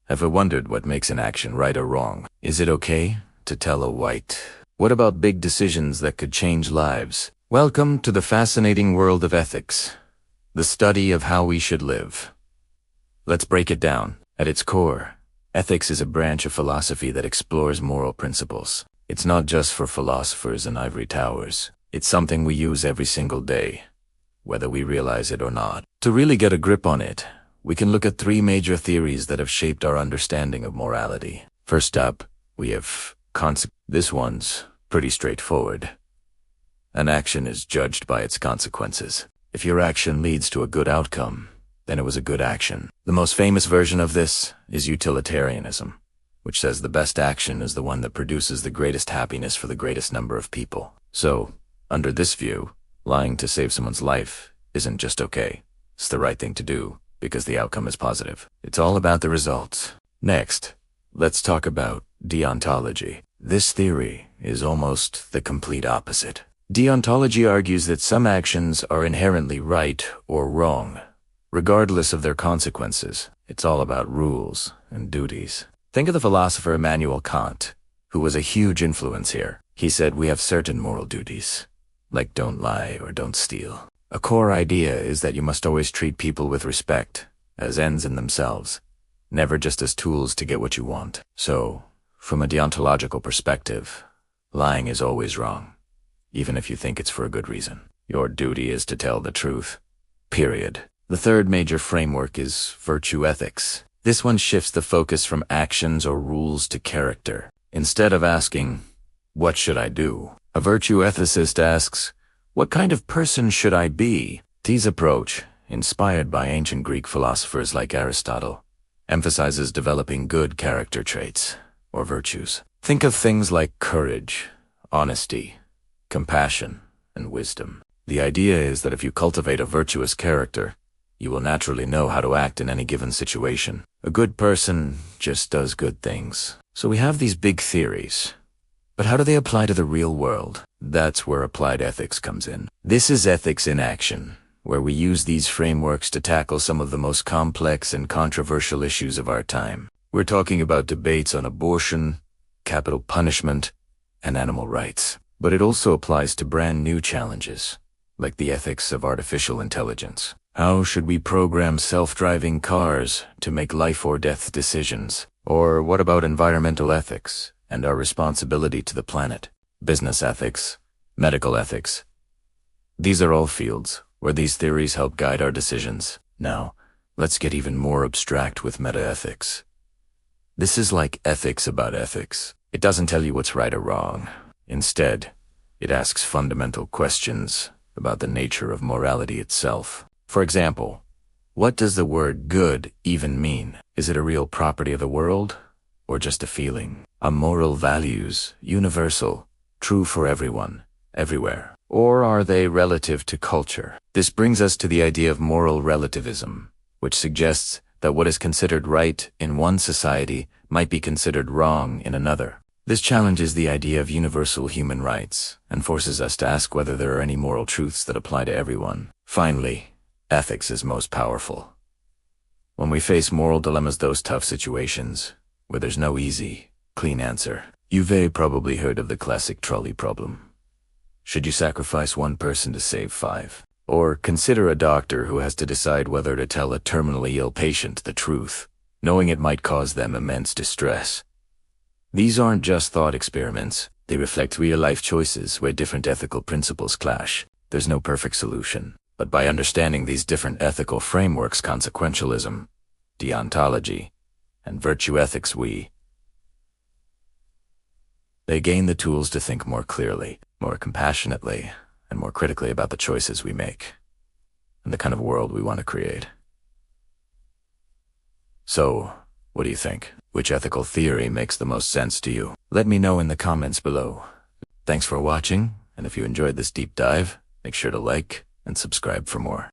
Ever wondered what makes an action right or wrong? Is it okay to tell a white? What about big decisions that could change lives? Welcome to the fascinating world of ethics, the study of how we should live. Let's break it down. At its core, ethics is a branch of philosophy that explores moral principles. It's not just for philosophers in ivory towers. It's something we use every single day, whether we realize it or not. To really get a grip on it, we can look at three major theories that have shaped our understanding of morality. First up, we have This one's pretty straightforward. An action is judged by its consequences. If your action leads to a good outcome, then it was a good action. The most famous version of this is utilitarianism, which says the best action is the one that produces the greatest happiness for the greatest number of people. So, under this view, lying to save someone's life isn't just okay. It's the right thing to do because the outcome is positive. It's all about the results. Next, let's talk about deontology. This theory is almost the complete opposite. Deontology argues that some actions are inherently right or wrong, regardless of their consequences. It's all about rules and duties. Think of the philosopher Immanuel Kant, who was a huge influence here. He said we have certain moral duties, like don't lie or don't steal. A core idea is that you must always treat people with respect, as ends in themselves, never just as tools to get what you want. So, from a deontological perspective, lying is always wrong, even if you think it's for a good reason. Your duty is to tell the truth, period. The third major framework is virtue ethics. This one shifts the focus from actions or rules to character. Instead of asking, what should I do? A virtue ethicist asks, what kind of person should I be? This approach, inspired by ancient Greek philosophers like Aristotle, emphasizes developing good character traits, or virtues. Think of things like courage, honesty, compassion, and wisdom. The idea is that if you cultivate a virtuous character, you will naturally know how to act in any given situation. A good person just does good things. So we have these big theories. But how do they apply to the real world? That's where applied ethics comes in. This is ethics in action, where we use these frameworks to tackle some of the most complex and controversial issues of our time. We're talking about debates on abortion, capital punishment, and animal rights. But it also applies to brand new challenges, like the ethics of artificial intelligence. How should we program self-driving cars to make life or death decisions? Or what about environmental ethics and our responsibility to the planet? Business ethics, medical ethics. These are all fields where these theories help guide our decisions. Now, let's get even more abstract with metaethics. This is like ethics about ethics. It doesn't tell you what's right or wrong. Instead, it asks fundamental questions about the nature of morality itself. For example, what does the word good even mean? Is it a real property of the world, or just a feeling? Are moral values universal, true for everyone, everywhere? Or are they relative to culture? This brings us to the idea of moral relativism, which suggests that what is considered right in one society might be considered wrong in another. This challenges the idea of universal human rights and forces us to ask whether there are any moral truths that apply to everyone. Finally, ethics is most powerful. When we face moral dilemmas, those tough situations, where there's no easy, clean answer. You've probably heard of the classic trolley problem. Should you sacrifice one person to save 5? Or consider a doctor who has to decide whether to tell a terminally ill patient the truth, knowing it might cause them immense distress. These aren't just thought experiments. They reflect real-life choices where different ethical principles clash. There's no perfect solution. But by understanding these different ethical frameworks, consequentialism, deontology, and virtue ethics, they gain the tools to think more clearly, more compassionately, and more critically about the choices we make and the kind of world we want to create. So, what do you think? Which ethical theory makes the most sense to you? Let me know in the comments below. Thanks for watching, and if you enjoyed this deep dive, make sure to like and subscribe for more.